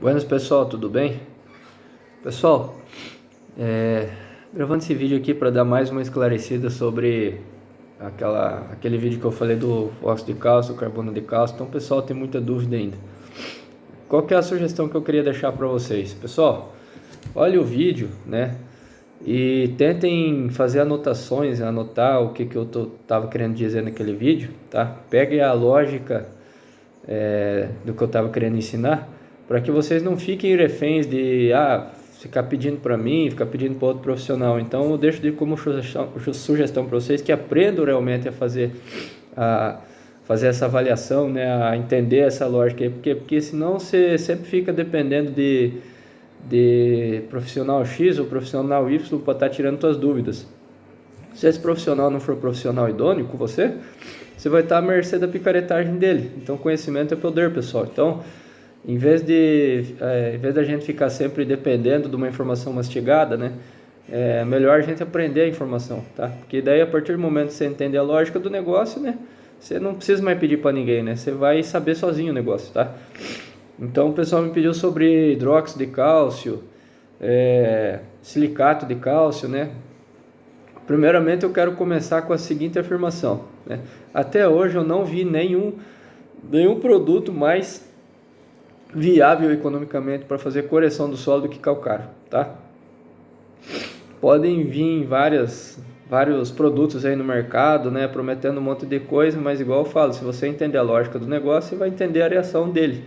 Buenas pessoal, tudo bem? Pessoal, gravando esse vídeo aqui para dar mais uma esclarecida sobre aquele vídeo que eu falei do óxido de cálcio, carbono de cálcio. Então, pessoal, tem muita dúvida ainda. Qual que é a sugestão que eu queria deixar para vocês? Pessoal, olhe o vídeo, né? E tentem fazer anotações, anotar o que eu tava querendo dizer naquele vídeo, tá? Pegue a lógica do que eu estava querendo ensinar, para que vocês não fiquem reféns de ficar pedindo para mim, ficar pedindo para outro profissional. Então eu deixo como sugestão para vocês que aprendam realmente a fazer essa avaliação, né, a entender essa lógica aí, porque senão você sempre fica dependendo de profissional X ou profissional Y para estar tirando suas dúvidas. Se esse profissional não for profissional idôneo com você vai estar à mercê da picaretagem dele. Então, conhecimento é poder, pessoal. Então, em vez da gente ficar sempre dependendo de uma informação mastigada, né, é melhor a gente aprender a informação, tá? Porque daí, a partir do momento que você entende a lógica do negócio, né, você não precisa mais pedir para ninguém, né? Você vai saber sozinho o negócio, tá? Então, o pessoal me pediu sobre hidróxido de cálcio, silicato de cálcio, né? Primeiramente, eu quero começar com a seguinte afirmação, né? Até hoje eu não vi nenhum produto mais viável economicamente para fazer correção do solo do que calcário, tá? Podem vir vários produtos aí no mercado, né, prometendo um monte de coisa, mas igual eu falo, se você entender a lógica do negócio, você vai entender a reação dele,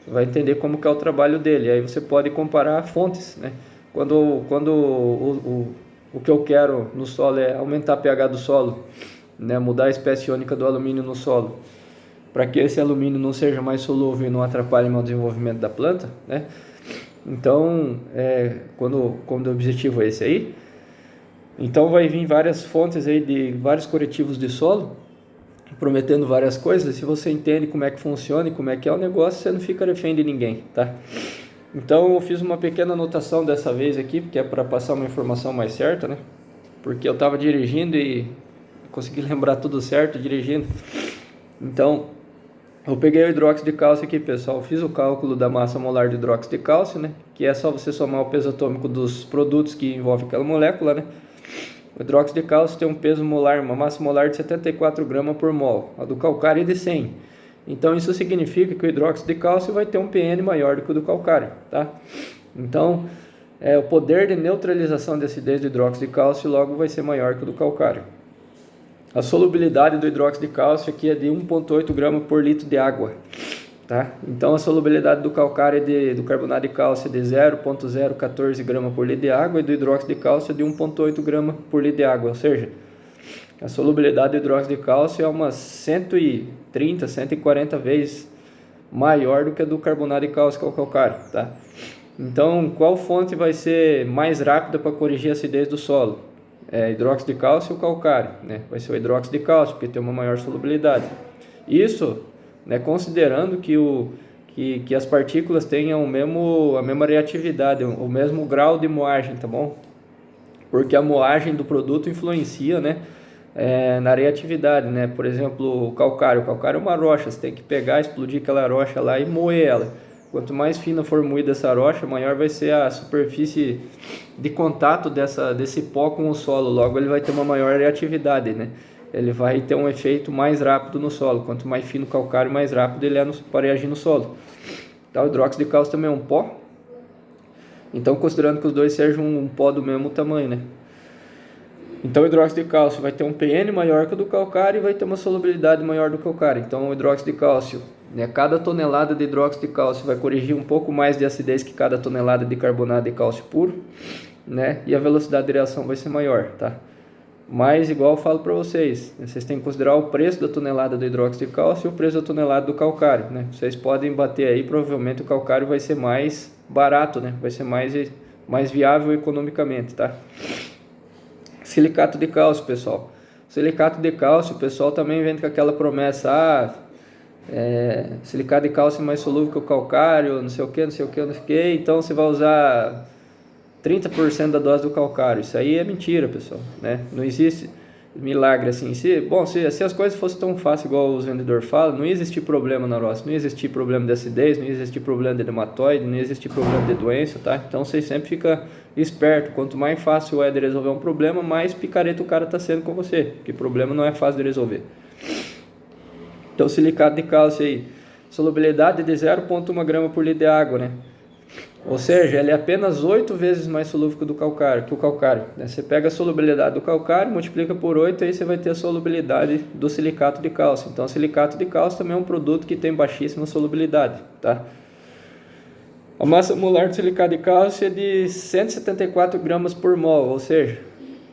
você vai entender como que é o trabalho dele, aí você pode comparar fontes, né? Quando o que eu quero no solo é aumentar a pH do solo, né, mudar a espécie iônica do alumínio no solo, para que esse alumínio não seja mais solúvel e não atrapalhe o desenvolvimento da planta, né? Então, quando o objetivo é esse aí, então vai vir várias fontes aí de vários corretivos de solo, prometendo várias coisas. Se você entende como é que funciona e como é que é o negócio, você não fica refém de ninguém, tá? Então eu fiz uma pequena anotação dessa vez aqui, porque é para passar uma informação mais certa, né? Porque eu estava dirigindo e consegui lembrar tudo certo dirigindo. Então, eu peguei o hidróxido de cálcio aqui, pessoal. Fiz o cálculo da massa molar de hidróxido de cálcio, né? Que é só você somar o peso atômico dos produtos que envolvem aquela molécula, né? O hidróxido de cálcio tem um peso molar, uma massa molar de 74 gramas por mol. A do calcário é de 100. Então isso significa que o hidróxido de cálcio vai ter um PN maior do que o do calcário, tá? Então, o poder de neutralização de acidez do hidróxido de cálcio logo vai ser maior que o do calcário. A solubilidade do hidróxido de cálcio aqui é de 1,8 gramas por litro de água, tá? Então a solubilidade do calcário do carbonato de cálcio é de 0,014 gramas por litro de água e do hidróxido de cálcio é de 1,8 gramas por litro de água, ou seja, a solubilidade do hidróxido de cálcio é umas 130, 140 vezes maior do que a do carbonato de cálcio, que é o calcário, tá? Então, qual fonte vai ser mais rápida para corrigir a acidez do solo? Hidróxido de cálcio ou calcário, né? Vai ser o hidróxido de cálcio, porque tem uma maior solubilidade. Isso, né, considerando que as partículas tenham a mesma reatividade, o mesmo grau de moagem, tá bom? Porque a moagem do produto influencia, né, na reatividade, né? Por exemplo, o calcário é uma rocha, você tem que pegar, explodir aquela rocha lá e moer ela. Quanto mais fina for moída essa rocha, maior vai ser a superfície de contato desse pó com o solo. Logo, ele vai ter uma maior reatividade, né? Ele vai ter um efeito mais rápido no solo. Quanto mais fino o calcário, mais rápido ele é para reagir no solo. Tá, o hidróxido de cálcio também é um pó. Então, considerando que os dois sejam um pó do mesmo tamanho, né? Então o hidróxido de cálcio vai ter um PN maior que o do calcário e vai ter uma solubilidade maior do calcário. Então o hidróxido de cálcio, né, cada tonelada de hidróxido de cálcio vai corrigir um pouco mais de acidez que cada tonelada de carbonato de cálcio puro, né? E a velocidade de reação vai ser maior, tá? Mas igual eu falo para vocês, vocês têm que considerar o preço da tonelada do hidróxido de cálcio e o preço da tonelada do calcário, né? Vocês podem bater aí, provavelmente o calcário vai ser mais barato, né? Vai ser mais viável economicamente, tá? Silicato de cálcio, pessoal. Silicato de cálcio, o pessoal também vem com aquela promessa, silicato de cálcio é mais solúvel que o calcário, não sei o que, então você vai usar 30% da dose do calcário. Isso aí é mentira, pessoal, né? Não existe milagre assim. Se as coisas fossem tão fáceis igual os vendedores falam, não ia existir problema na roça, não ia existir problema de acidez, não ia existir problema de nematóide, não ia existir problema de doença, tá? Então você sempre fica esperto. Quanto mais fácil é de resolver um problema, mais picareta o cara tá sendo com você, porque problema não é fácil de resolver. Então silicato de cálcio aí, solubilidade de 0,1 grama por litro de água, né? Ou seja, ele é apenas 8 vezes mais solúvel que o calcário, né? Você pega a solubilidade do calcário, multiplica por 8, aí você vai ter a solubilidade do silicato de cálcio. Então, o silicato de cálcio também é um produto que tem baixíssima solubilidade, tá? A massa molar do silicato de cálcio é de 174 gramas por mol, ou seja,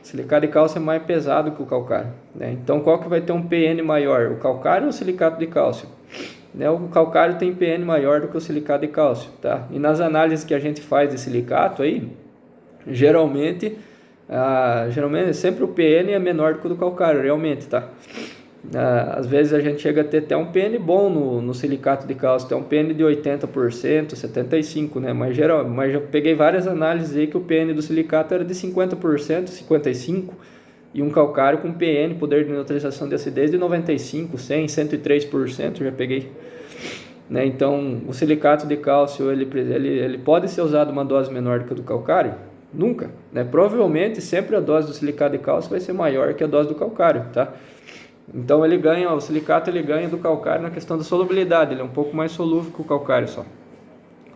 o silicato de cálcio é mais pesado que o calcário, né? Então, qual que vai ter um PN maior, o calcário ou o silicato de cálcio? O calcário tem PN maior do que o silicato de cálcio, tá? E nas análises que a gente faz de silicato aí, geralmente sempre o PN é menor do que o do calcário, realmente, tá? Às vezes a gente chega a ter até um PN bom no silicato de cálcio, tem um PN de 80%, 75%, né? Mas já peguei várias análises aí que o PN do silicato era de 50%, 55%, e um calcário com PN, poder de neutralização de acidez, de 95%, 100%, 103%, já peguei. Né? Então, o silicato de cálcio, ele pode ser usado uma dose menor do que a do calcário? Nunca. Né? Provavelmente, sempre a dose do silicato de cálcio vai ser maior que a dose do calcário, tá? Então, o silicato ele ganha do calcário na questão da solubilidade, ele é um pouco mais solúvel que o calcário só.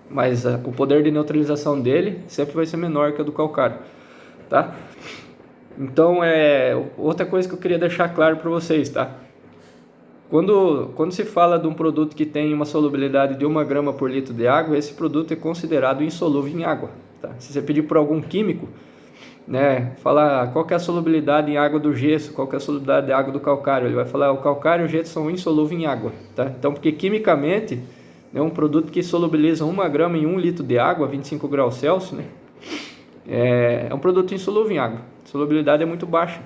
Mas o poder de neutralização dele sempre vai ser menor que a do calcário, tá? Então, outra coisa que eu queria deixar claro para vocês, tá? Quando se fala de um produto que tem uma solubilidade de 1 grama por litro de água, esse produto é considerado insolúvel em água, tá? Se você pedir por algum químico, né, falar qual que é a solubilidade em água do gesso, qual que é a solubilidade de água do calcário, ele vai falar o calcário e o gesso são insolúveis em água, tá? Então, porque quimicamente, é um produto que solubiliza 1 grama em 1 litro de água, 25 graus Celsius, né? É um produto insolúvel em água. A solubilidade é muito baixa.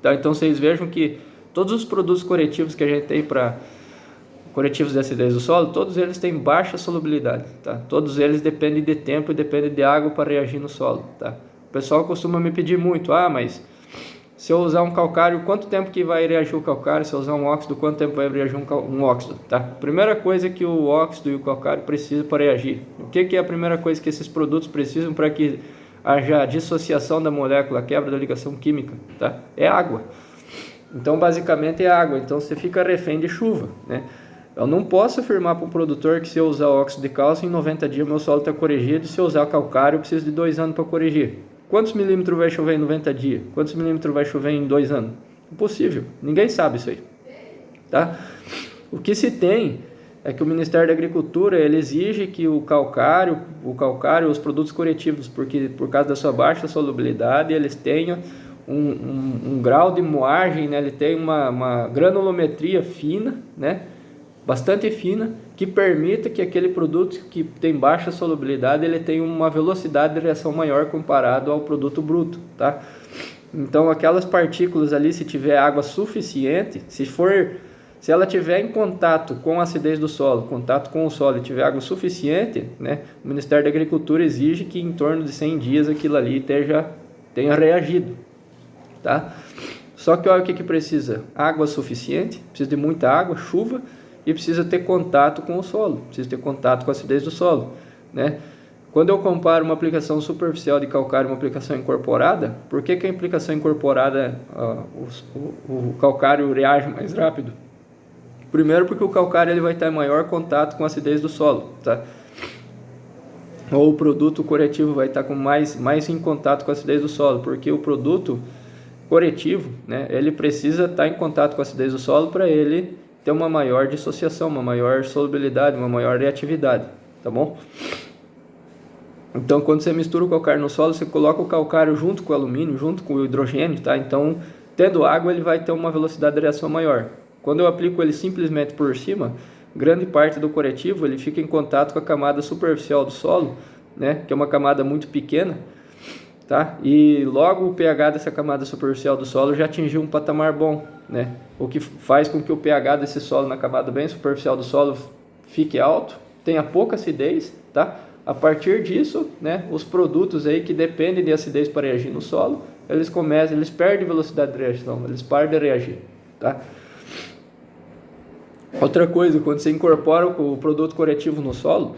Tá? Então vocês vejam que todos os produtos corretivos que a gente tem para corretivos de acidez do solo, todos eles têm baixa solubilidade. Tá? Todos eles dependem de tempo e dependem de água para reagir no solo. Tá? O pessoal costuma me pedir muito, mas se eu usar um calcário, quanto tempo que vai reagir o calcário? Se eu usar um óxido, quanto tempo vai reagir um óxido? Tá? Primeira coisa que o óxido e o calcário precisam para reagir. O que é a primeira coisa que esses produtos precisam para que haja dissociação da molécula, quebra da ligação química, tá? É água. Então, basicamente é água. Então, você fica refém de chuva, né? Eu não posso afirmar para o produtor que se eu usar óxido de cálcio, em 90 dias meu solo está corrigido, e se eu usar calcário, eu preciso de 2 anos para corrigir. Quantos milímetros vai chover em 90 dias? Quantos milímetros vai chover em 2 anos? Impossível. Ninguém sabe isso aí, tá? O que se tem é que o Ministério da Agricultura ele exige que o calcário, os produtos corretivos, porque por causa da sua baixa solubilidade, eles tenham um grau de moagem, né? Ele tem uma granulometria fina, né? Bastante fina, que permita que aquele produto que tem baixa solubilidade, ele tenha uma velocidade de reação maior comparado ao produto bruto, tá? Então aquelas partículas ali, se tiver água suficiente, se ela tiver em contato com a acidez do solo, contato com o solo e tiver água suficiente, né, o Ministério da Agricultura exige que em torno de 100 dias aquilo ali tenha reagido, tá? Só que olha o que precisa: água suficiente, precisa de muita água, chuva, e precisa ter contato com o solo, precisa ter contato com a acidez do solo, né? Quando eu comparo uma aplicação superficial de calcário e uma aplicação incorporada, por que a aplicação incorporada, o calcário reage mais rápido? Primeiro porque o calcário ele vai estar em maior contato com a acidez do solo, tá? Ou o produto corretivo vai estar mais em contato com a acidez do solo, porque o produto corretivo, né, ele precisa estar em contato com a acidez do solo para ele ter uma maior dissociação, uma maior solubilidade, uma maior reatividade, tá bom? Então, quando você mistura o calcário no solo, você coloca o calcário junto com o alumínio, junto com o hidrogênio, tá? Então, tendo água, ele vai ter uma velocidade de reação maior. Quando eu aplico ele simplesmente por cima, grande parte do corretivo ele fica em contato com a camada superficial do solo, né, que é uma camada muito pequena, tá? E logo o pH dessa camada superficial do solo já atingiu um patamar bom, né? O que faz com que o pH desse solo na camada bem superficial do solo fique alto, tenha pouca acidez, tá? A partir disso, né, os produtos aí que dependem de acidez para reagir no solo, eles perdem velocidade de reação, eles param de reagir, tá? Outra coisa, quando você incorpora o produto corretivo no solo,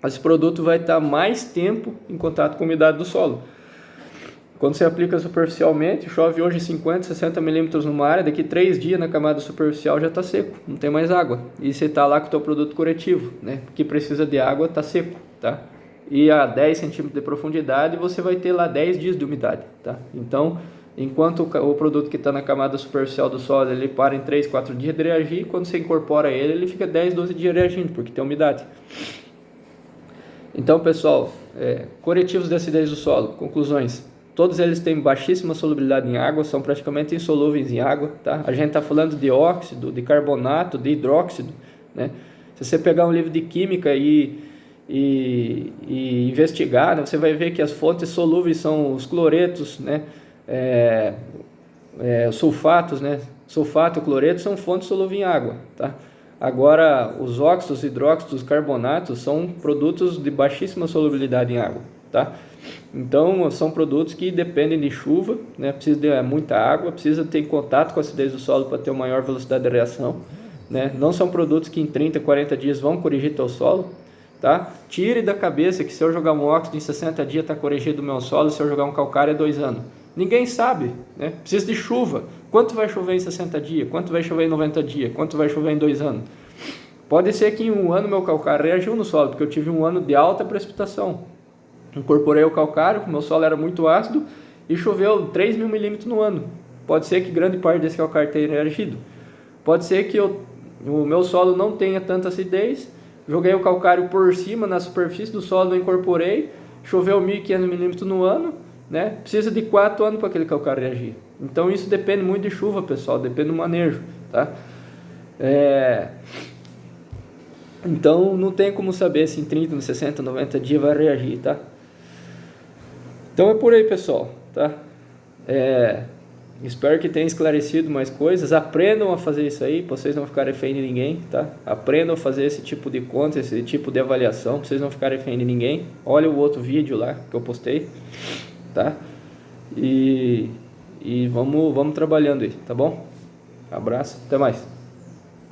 esse produto vai estar mais tempo em contato com a umidade do solo. Quando você aplica superficialmente, chove hoje 50, 60 milímetros numa área, daqui 3 dias na camada superficial já está seco, não tem mais água. E você está lá com o teu produto corretivo, né, que precisa de água, está seco, tá? E a 10 centímetros de profundidade você vai ter lá 10 dias de umidade, tá? Então, enquanto o produto que está na camada superficial do solo, ele para em 3, 4 dias de reagir, quando você incorpora ele, ele fica 10, 12 dias reagindo, porque tem umidade. Então, pessoal, corretivos de acidez do solo, conclusões. Todos eles têm baixíssima solubilidade em água, são praticamente insolúveis em água, tá? A gente está falando de óxido, de carbonato, de hidróxido, né? Se você pegar um livro de química e investigar, né, você vai ver que as fontes solúveis são os cloretos, né? Os sulfatos, né? Sulfato e cloreto são fontes solúveis em água, tá? Agora, os óxidos, hidróxidos, carbonatos são produtos de baixíssima solubilidade em água, tá? Então, são produtos que dependem de chuva, né? Precisa de muita água, precisa ter contato com a acidez do solo para ter uma maior velocidade de reação, né? Não são produtos que em 30, 40 dias vão corrigir teu solo, tá? Tire da cabeça que se eu jogar um óxido em 60 dias está corrigido o meu solo, se eu jogar um calcário é 2 anos. Ninguém sabe, né? Precisa de chuva. Quanto vai chover em 60 dias? Quanto vai chover em 90 dias? Quanto vai chover em 2 anos? Pode ser que em 1 ano meu calcário reagiu no solo, porque eu tive 1 ano de alta precipitação. Incorporei o calcário, meu solo era muito ácido e choveu 3.000 milímetros no ano. Pode ser que grande parte desse calcário tenha reagido. Pode ser que o meu solo não tenha tanta acidez, joguei o calcário por cima na superfície do solo, eu incorporei, choveu 1.500 milímetros no ano, né? Precisa de 4 anos para aquele calcário reagir. Então isso depende muito de chuva, pessoal, depende do manejo, tá? Então não tem como saber se em 30, 60, 90 dias vai reagir, tá? Então é por aí, pessoal, tá? Espero que tenha esclarecido mais coisas. Aprendam a fazer isso aí, para vocês não ficarem refém de ninguém, tá? Aprendam a fazer esse tipo de conta, esse tipo de avaliação, para vocês não ficarem refém de ninguém. Olha o outro vídeo lá que eu postei, tá? E vamos trabalhando aí, tá bom? Abraço, até mais.